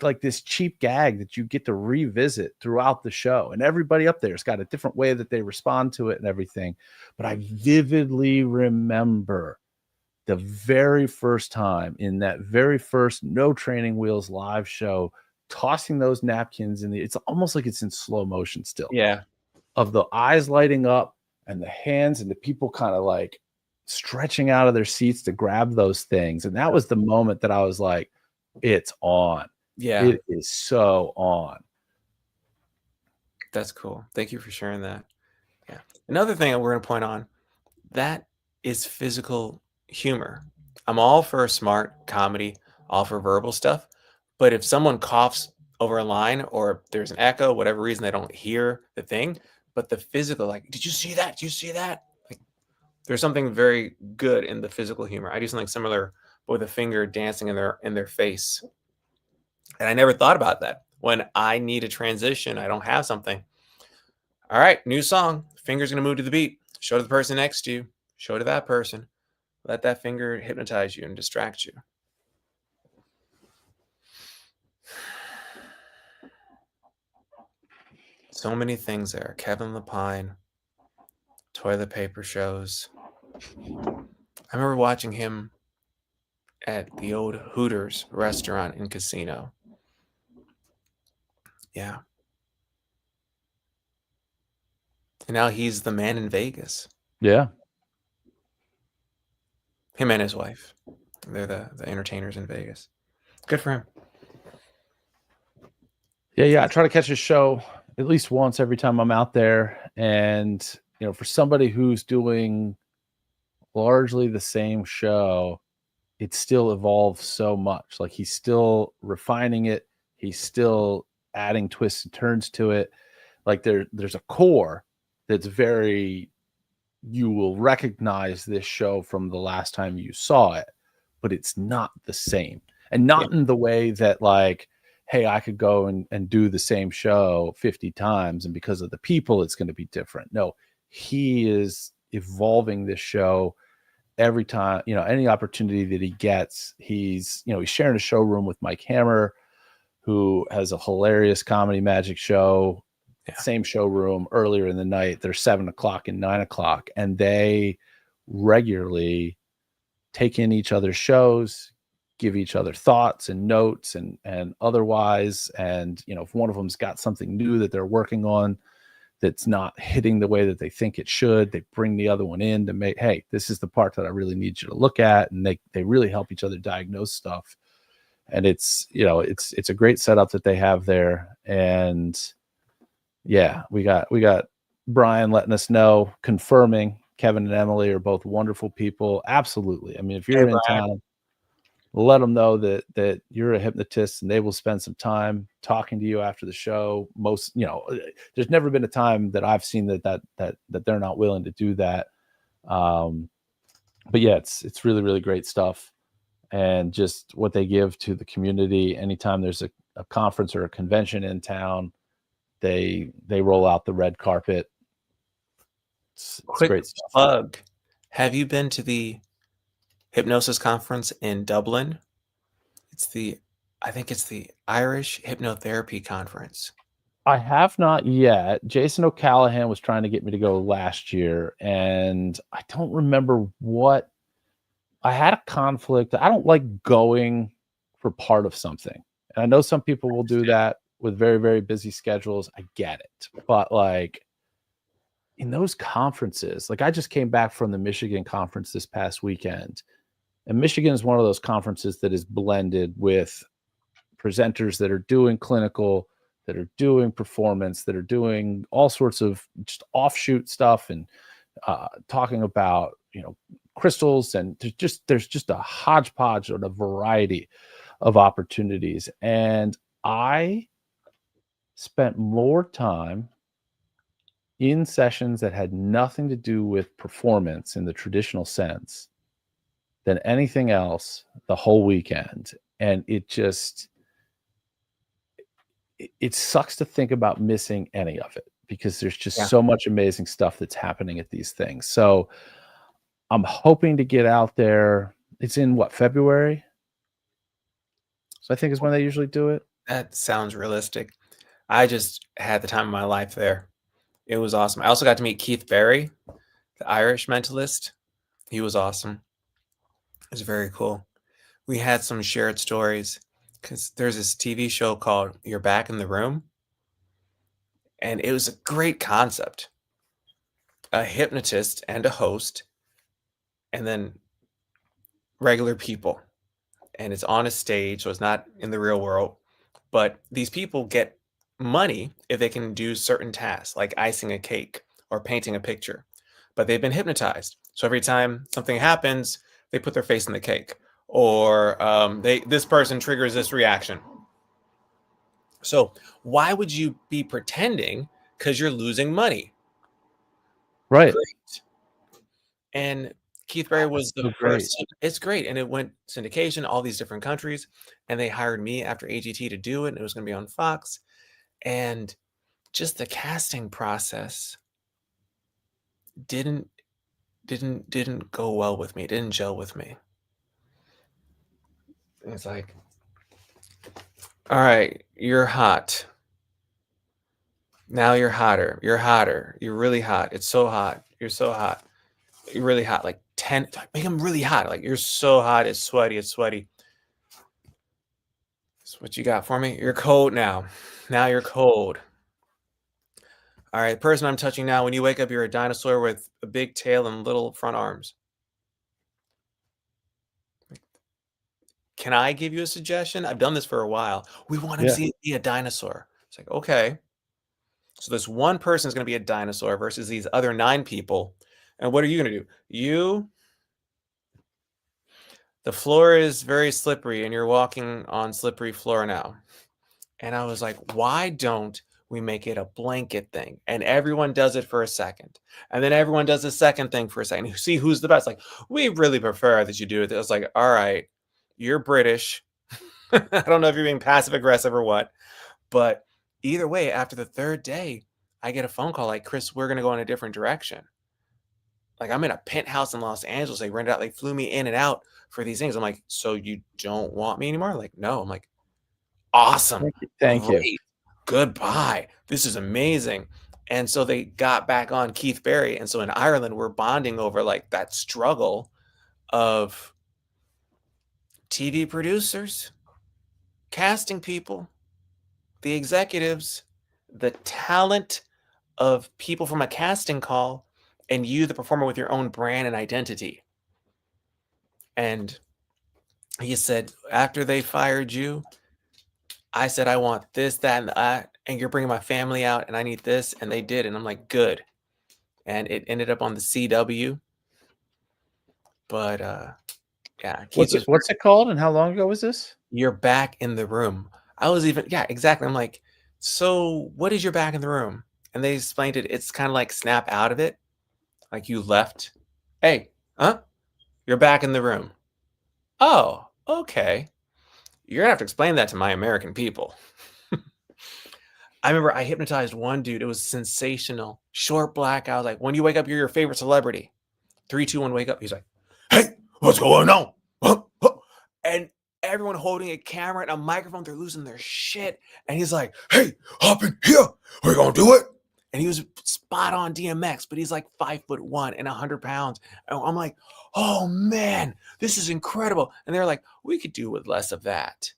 like this cheap gag that you get to revisit throughout the show. And everybody up there's got a different way that they respond to it and everything. But I vividly remember the very first time in that very first No Training Wheels live show, tossing those napkins it's almost like it's in slow motion still.
Yeah.
Of the eyes lighting up and the hands and the people kind of like stretching out of their seats to grab those things. And that was the moment that I was like, it's on.
Yeah.
It is so on.
That's cool. Thank you for sharing that. Yeah. Another thing we're going to point on, that is physical humor. I'm all for smart comedy, all for verbal stuff. But if someone coughs over a line or there's an echo, whatever reason, they don't hear the thing, but the physical, like, did you see that? Did you see that? Like, there's something very good in the physical humor. I do something similar with a finger dancing in their face. And I never thought about that. When I need a transition, I don't have something. All right, new song. Finger's going to move to the beat. Show to the person next to you. Show to that person. Let that finger hypnotize you and distract you. So many things there. Kevin Lapine, toilet paper shows. I remember watching him at the old Hooters restaurant and casino. Yeah. And now he's the man in Vegas.
Yeah.
Him and his wife. They're the entertainers in Vegas. Good for him.
Yeah. I try to catch a show at least once every time I'm out there. And, for somebody who's doing largely the same show, it still evolves so much. Like, he's still refining it. He's still adding twists and turns to it. Like, there's a core that's you will recognize this show from the last time you saw it, but it's not the same. And not in the way that, like, hey, I could go and do the same show 50 times, and because of the people, it's going to be different. No, he is evolving this show every time, any opportunity that he gets. He's sharing a showroom with Mike Hammer, who has a hilarious comedy magic show. Same showroom earlier in the night. They're 7 o'clock and 9 o'clock, and they regularly take in each other's shows, give each other thoughts and notes and otherwise. And, if one of them's got something new that they're working on that's not hitting the way that they think it should, they bring the other one in to make, hey, this is the part that I really need you to look at. And they really help each other diagnose stuff. And it's a great setup that they have there. And yeah, we got Brian letting us know, confirming Kevin and Emily are both wonderful people. Absolutely. I mean, if you're in town, let them know that you're a hypnotist, and they will spend some time talking to you after the show. There's never been a time that I've seen that they're not willing to do that. But yeah, it's really, really great stuff. And just what they give to the community. Anytime there's a conference or a convention in town, they roll out the red carpet. It's great stuff.
Plug. Have you been to the Hypnosis Conference in Dublin? I think it's the Irish Hypnotherapy Conference.
I have not yet. Jason O'Callahan was trying to get me to go last year, and I don't remember what. I had a conflict. I don't like going for part of something. And I know some people will do that with very, very busy schedules. I get it. But like, in those conferences, like, I just came back from the Michigan conference this past weekend, And Michigan is one of those conferences that is blended with presenters that are doing clinical, that are doing performance, that are doing all sorts of just offshoot stuff, and talking about, crystals, and there's just a hodgepodge or a variety of opportunities. And I spent more time in sessions that had nothing to do with performance in the traditional sense than anything else the whole weekend. And it sucks to think about missing any of it, because there's just so much amazing stuff that's happening at these things. So I'm hoping to get out there. It's in February? So I think is when they usually do it.
That sounds realistic. I just had the time of my life there. It was awesome. I also got to meet Keith Barry, the Irish mentalist. He was awesome. It was very cool. We had some shared stories, because there's this TV show called You're Back in the Room. And it was a great concept. A hypnotist and a host, and then regular people. And it's on a stage, so it's not in the real world. But these people get money if they can do certain tasks, like icing a cake or painting a picture. But they've been hypnotized. So every time something happens, they put their face in the cake, or this person triggers this reaction. So why would you be pretending? Because you're losing money.
Right.
Great. And Keith Barry was the
so great.
person. It's great. And it went syndication, all these different countries. And they hired me after AGT to do it. And it was going to be on Fox. And just the casting process didn't go well with me. It didn't gel with me. It's like, all right, you're hot. Now you're hotter. You're hotter. You're really hot. It's so hot. You're so hot. You're really hot. Like 10, make them really hot. Like, you're so hot. It's sweaty. It's sweaty. That's what you got for me. You're cold now. Now you're cold. All right, the person I'm touching now, when you wake up, you're a dinosaur with a big tail and little front arms. Can I give you a suggestion? I've done this for a while. We want him to be a dinosaur. It's like, okay. So this one person is going to be a dinosaur versus these other 9 people. And what are you going to do? The floor is very slippery and you're walking on slippery floor now. And I was like, why don't we make it a blanket thing? And everyone does it for a second. And then everyone does the second thing for a second. You see who's the best. Like, we really prefer that you do it. I was like, all right, you're British. I don't know if you're being passive aggressive or what. But either way, after the 3rd day, I get a phone call like, Chris, we're going to go in a different direction. Like, I'm in a penthouse in Los Angeles. They rented out, they flew me in and out for these things. I'm like, so you don't want me anymore? Like, no. I'm like, awesome.
Thank you.
Goodbye. This is amazing. And so they got back on Keith Barry. And so in Ireland, we're bonding over like that struggle of TV producers, casting people, the executives, the talent of people from a casting call, and you, the performer, with your own brand and identity. And he said, after they fired you, I said, I want this, that, and that, and you're bringing my family out, and I need this, and they did. And I'm like, good. And it ended up on the CW. But yeah.
What's it called, and how long ago was this?
You're Back in the Room. I was even, yeah, exactly. I'm like, so what is You're Back in the Room? And they explained it. It's kind of like snap out of it. Like, you left. Hey, you're back in the room. Oh, okay. You're gonna have to explain that to my American people. I remember I hypnotized one dude. It was sensational. Short black. I was like, when you wake up, you're your favorite celebrity. 3, 2, 1, wake up. He's like, hey, what's going on? And everyone holding a camera and a microphone, they're losing their shit. And he's like, hey, hop in here. We're gonna do it. And he was spot on DMX, but he's like 5'1" and 100 pounds. And I'm like, oh man, this is incredible. And they're like, we could do with less of that.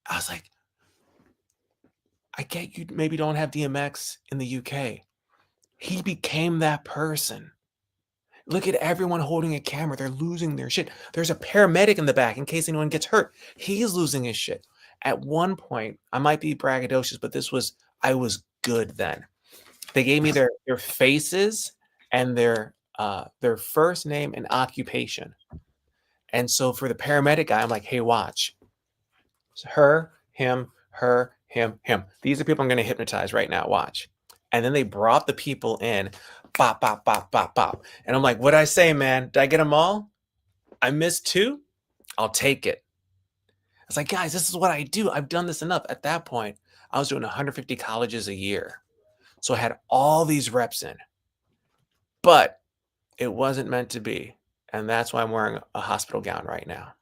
I was like, I get you maybe don't have DMX in the UK. He became that person. Look at everyone holding a camera. They're losing their shit. There's a paramedic in the back in case anyone gets hurt. He's losing his shit. At one point, I might be braggadocious, but I was good then. They gave me their faces and their first name and occupation. And so for the paramedic guy, I'm like, hey, watch. It's her, him, her, him, him. These are people I'm going to hypnotize right now. Watch. And then they brought the people in. Bop, bop, bop, bop, bop. And I'm like, what'd I say, man? Did I get them all? I missed 2? I'll take it. I was like, guys, this is what I do. I've done this enough. At that point, I was doing 150 colleges a year. So I had all these reps in. But it wasn't meant to be. And that's why I'm wearing a hospital gown right now.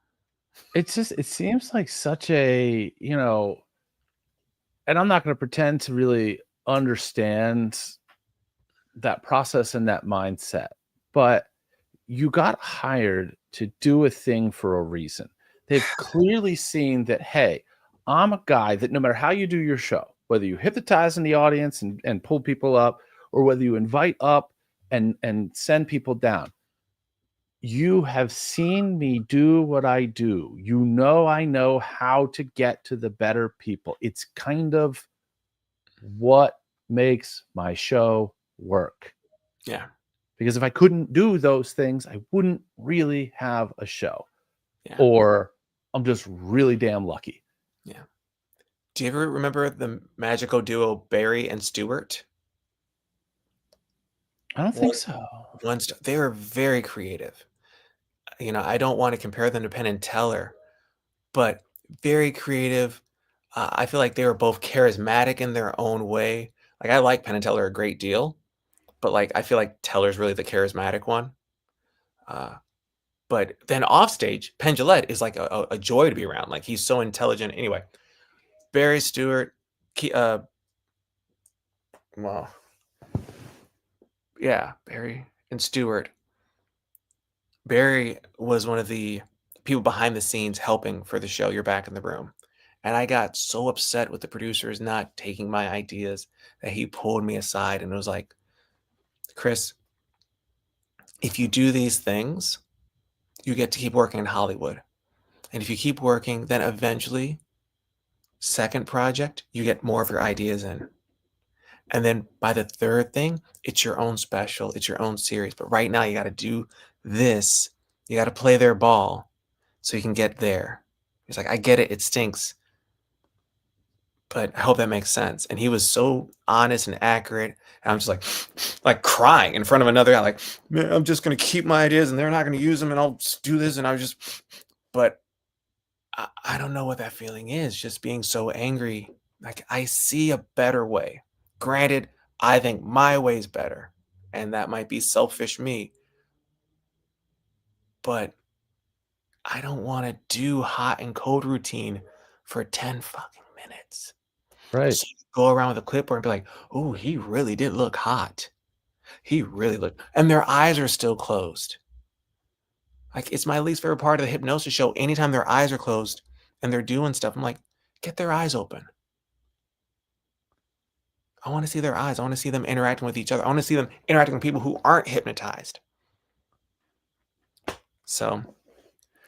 It seems like such a, and I'm not going to pretend to really understand that process and that mindset, but you got hired to do a thing for a reason. They've clearly seen that, hey, I'm a guy that no matter how you do your show, whether you hypnotize in the audience and pull people up, or whether you invite up and send people down, you have seen me do what I do. I know how to get to the better people. It's kind of what makes my show work.
Yeah.
Because if I couldn't do those things, I wouldn't really have a show.
Yeah.
Or I'm just really damn lucky.
Yeah. Do you ever remember the magical duo Barry and Stewart?
I don't think so.
They were very creative. I don't want to compare them to Penn and Teller, but very creative. I feel like they were both charismatic in their own way. Like, I like Penn and Teller a great deal, but like, I feel like Teller's really the charismatic one. But then off stage, Penn Jillette is like a joy to be around. Like, he's so intelligent. Anyway, Barry Stewart, well, yeah, Barry and Stewart. Barry was one of the people behind the scenes helping for the show You're Back in the Room. And I got so upset with the producers not taking my ideas that he pulled me aside and was like, Chris, if you do these things, you get to keep working in Hollywood. And if you keep working, then eventually, second project, you get more of your ideas in. And then by the third thing, it's your own special, it's your own series. But right now, you got to do this. You got to play their ball so you can get there. He's like, I get it. It stinks. But I hope that makes sense. And he was so honest and accurate. And I'm just like crying in front of another guy, like, man, I'm just going to keep my ideas and they're not going to use them. And I'll just do this. And but I don't know what that feeling is. Just being so angry. Like, I see a better way. Granted, I think my way's better. And that might be selfish me. But I don't want to do hot and cold routine for 10 fucking minutes.
Right.
So you go around with a clipboard and be like, oh, he really did look hot. He really looked, and their eyes are still closed. Like, it's my least favorite part of the hypnosis show. Anytime their eyes are closed and they're doing stuff, I'm like, get their eyes open. I want to see their eyes. I want to see them interacting with each other. I want to see them interacting with people who aren't hypnotized. So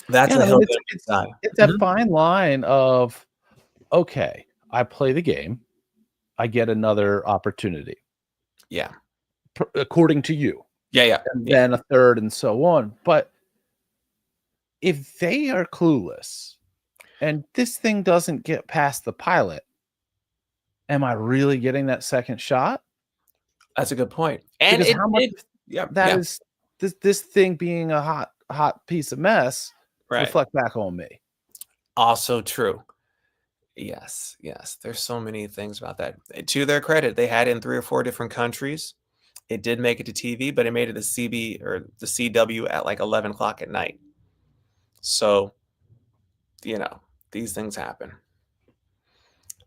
that's
it's that fine line of, okay, I play the game, I get another opportunity.
Yeah.
According to you.
Yeah.
And then a third and so on. But if they are clueless and this thing doesn't get past the pilot, am I really getting that second shot?
That's a good point. And
is this thing being a hot piece of mess reflect back on me.
Also true. Yes. There's so many things about that. To their credit, they had it in 3 or 4 different countries. It did make it to TV, but it made it to CB or the CW at like 11 o'clock at night. So, these things happen.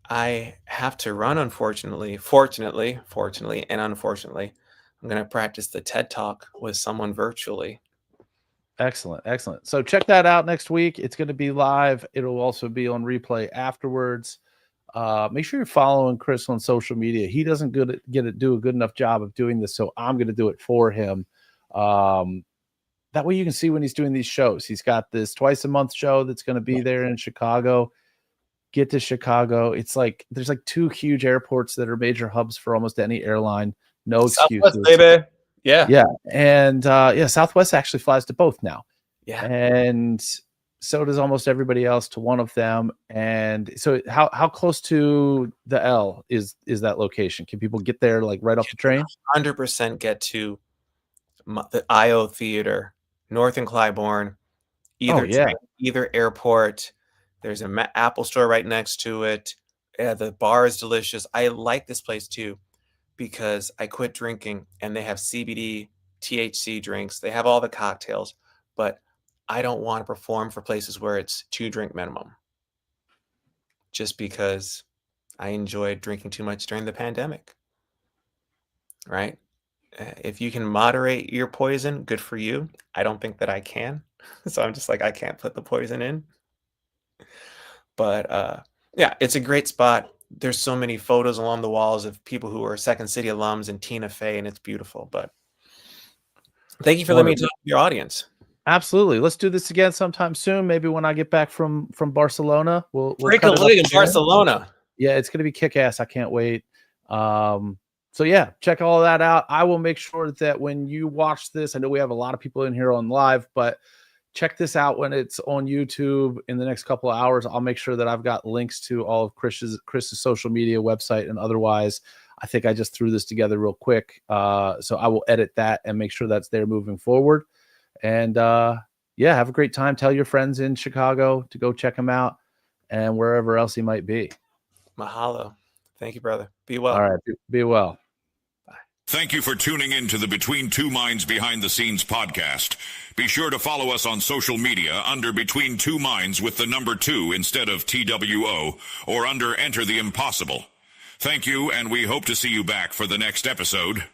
I have to run, unfortunately. Fortunately, and unfortunately, I'm going to practice the TED Talk with someone virtually.
Excellent. So check that out next week. It's going to be live. It'll also be on replay afterwards. Make sure you're following Chris on social media. He doesn't do a good enough job of doing this, so I'm going to do it for him. That way you can see when he's doing these shows. He's got this twice a month show that's going to be there in Chicago. Get to Chicago. It's like there's like 2 huge airports that are major hubs for almost any airline. No excuses.
Southwest, baby.
Yeah. And Southwest actually flies to both now.
Yeah.
And so does almost everybody else to one of them. And so how close to the L is that location? Can people get there like right off the train?
100% get to the IO Theater, North and Clybourne, either train, either airport. There's an Apple store right next to it. The bar is delicious. I like this place too because I quit drinking and they have CBD, THC drinks. They have all the cocktails, but I don't want to perform for places where it's 2 drink minimum just because I enjoyed drinking too much during the pandemic, right? If you can moderate your poison, good for you. I don't think that I can. So I'm just like, I can't put the poison in. But yeah, it's a great spot. There's so many photos along the walls of people who are Second City alums and Tina Fey, and it's beautiful. But thank you for letting me talk to your audience.
Absolutely. Let's do this again sometime soon. Maybe when I get back from Barcelona, we'll
break a leg in Barcelona.
Yeah, it's gonna be kick-ass. I can't wait. So yeah, check all that out. I will make sure that when you watch this, I know we have a lot of people in here on live, but check this out when it's on YouTube in the next couple of hours. I'll make sure that I've got links to all of Chris's social media, website, and otherwise. I think I just threw this together real quick. So I will edit that and make sure that's there moving forward. And yeah, have a great time. Tell your friends in Chicago to go check him out and wherever else he might be.
Mahalo. Thank you, brother. Be well.
All right. Be well.
Thank you for tuning in to the Between Two Minds Behind the Scenes podcast. Be sure to follow us on social media under Between Two Minds with the number 2 instead of TWO, or under Enter the Impossible. Thank you, and we hope to see you back for the next episode.